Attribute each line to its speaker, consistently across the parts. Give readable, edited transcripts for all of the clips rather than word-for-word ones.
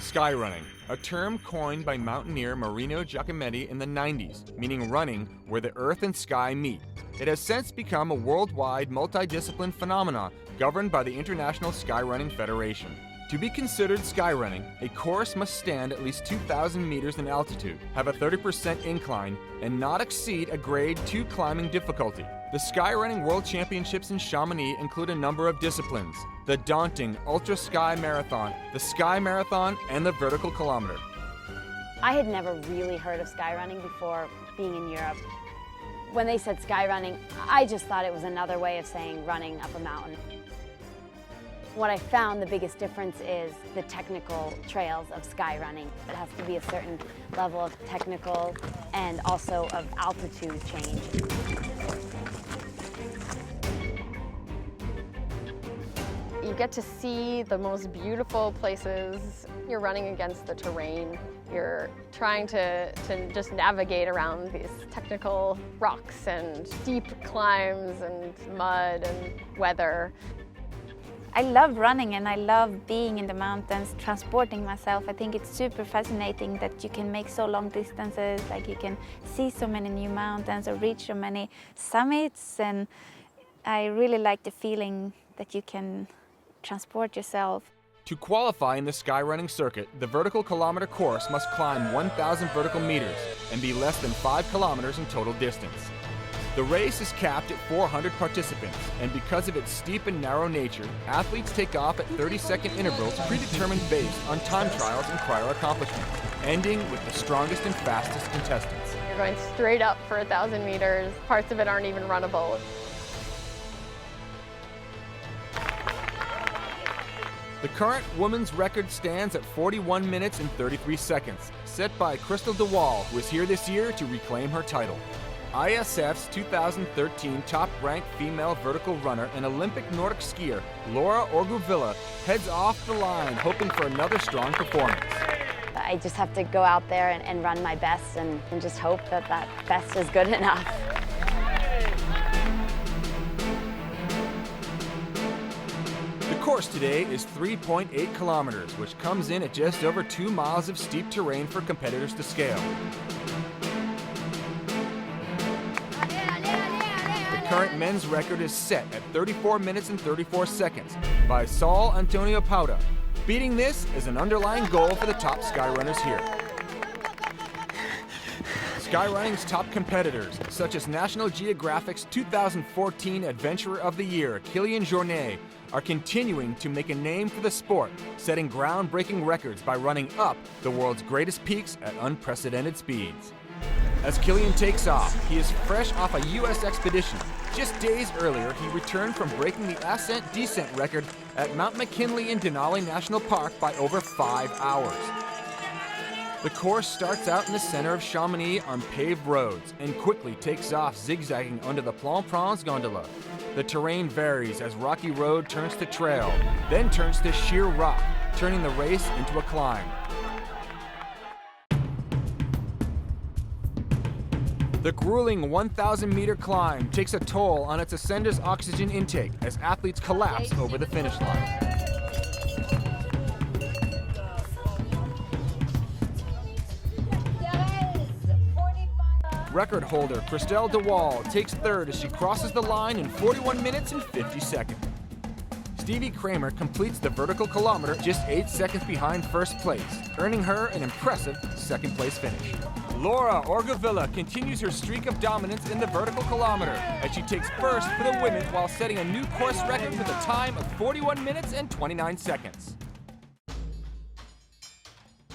Speaker 1: Skyrunning, a term coined by mountaineer Marino Giacometti in the 90s, meaning running where the earth and sky meet. It has since become a worldwide multidiscipline phenomenon governed by the International Skyrunning Federation. To be considered skyrunning, a course must stand at least 2,000 meters in altitude, have a 30% incline, and not exceed a grade 2 climbing difficulty. The Skyrunning World Championships in Chamonix include a number of disciplines: the daunting Ultra Sky Marathon, the Sky Marathon, and the Vertical Kilometer.
Speaker 2: I had never really heard of skyrunning before being in Europe. When they said skyrunning, I just thought it was another way of saying running up a mountain. What I found the biggest difference is the technical trails of skyrunning. It has to be a certain level of technical and also of altitude change.
Speaker 3: You get to see the most beautiful places. You're running against the terrain. You're trying to just navigate around these technical rocks and steep climbs and mud and weather.
Speaker 4: I love running and I love being in the mountains, transporting myself. I think it's super fascinating that you can make so long distances, like you can see so many new mountains or reach so many summits, and I really like the feeling that you can transport yourself.
Speaker 1: To qualify in the skyrunning circuit, the Vertical Kilometer course must climb 1,000 vertical meters and be less than 5 kilometers in total distance. The race is capped at 400 participants, and because of its steep and narrow nature, athletes take off at 30-second intervals predetermined based on time trials and prior accomplishments, ending with the strongest and fastest contestants.
Speaker 3: You're going straight up for 1,000 meters. Parts of it aren't even runnable.
Speaker 1: The current women's record stands at 41 minutes and 33 seconds, set by Crystal DeWall, who is here this year to reclaim her title. ISF's 2013 top-ranked female vertical runner and Olympic Nordic skier Laura Orguvilla heads off the line, hoping for another strong performance.
Speaker 2: I just have to go out there and run my best and just hope that that best is good enough.
Speaker 1: The course today is 3.8 kilometers, which comes in at just over 2 miles of steep terrain for competitors to scale. The current men's record is set at 34 minutes and 34 seconds by Saul Antonio Pauda. Beating this is an underlying goal for the top skyrunners here. Skyrunning's top competitors, such as National Geographic's 2014 Adventurer of the Year, Kilian Jornet, are continuing to make a name for the sport, setting groundbreaking records by running up the world's greatest peaks at unprecedented speeds. As Kilian takes off, he is fresh off a U.S. expedition. Just days earlier, he returned from breaking the ascent-descent record at Mount McKinley in Denali National Park by over 5 hours. The course starts out in the center of Chamonix on paved roads and quickly takes off zigzagging under the Plan Prince gondola. The terrain varies as rocky road turns to trail, then turns to sheer rock, turning the race into a climb. The grueling 1,000-meter climb takes a toll on its ascender's oxygen intake as athletes collapse over the finish line. Record holder Christelle DeWall takes third as she crosses the line in 41 minutes and 50 seconds. Stevie Kramer completes the Vertical Kilometer just 8 seconds behind first place, earning her an impressive second-place finish. Laura Orguvilla continues her streak of dominance in the Vertical Kilometer as she takes first for the women while setting a new course record with a time of 41 minutes and 29 seconds.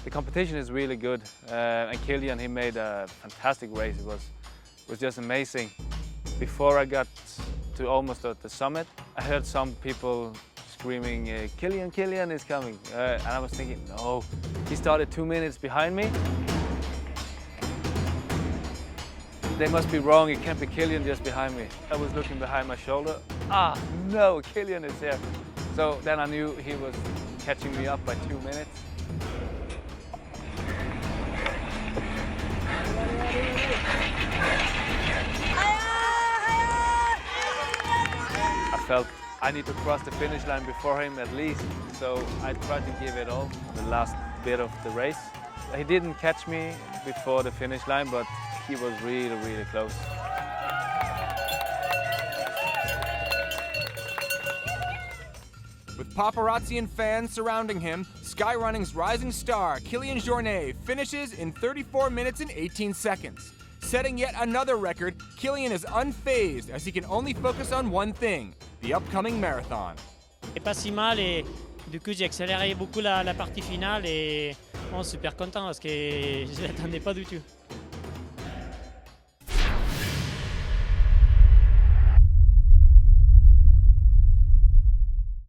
Speaker 5: The competition is really good, and Kilian, he made a fantastic race. It was just amazing. Before I got to almost at the summit, I heard some people screaming, Kilian, Kilian is coming. And I was thinking, no, he started 2 minutes behind me. They must be wrong, it can't be Kilian just behind me. I was looking behind my shoulder. Ah, no, Kilian is here. So then I knew he was catching me up by 2 minutes. I felt I need to cross the finish line before him at least, so I tried to give it all. The last bit of the race. He didn't catch me before the finish line, but he was really, really close.
Speaker 1: With paparazzi and fans surrounding him, Skyrunning's rising star, Kilian Jornet, finishes in 34 minutes and 18 seconds. Setting yet another record, Kilian is unfazed as he can only focus on one thing, the upcoming marathon.
Speaker 6: C'est pas si mal et du coup j'ai accéléré beaucoup la partie finale et on est super content parce que je ne l'attendais pas du tout.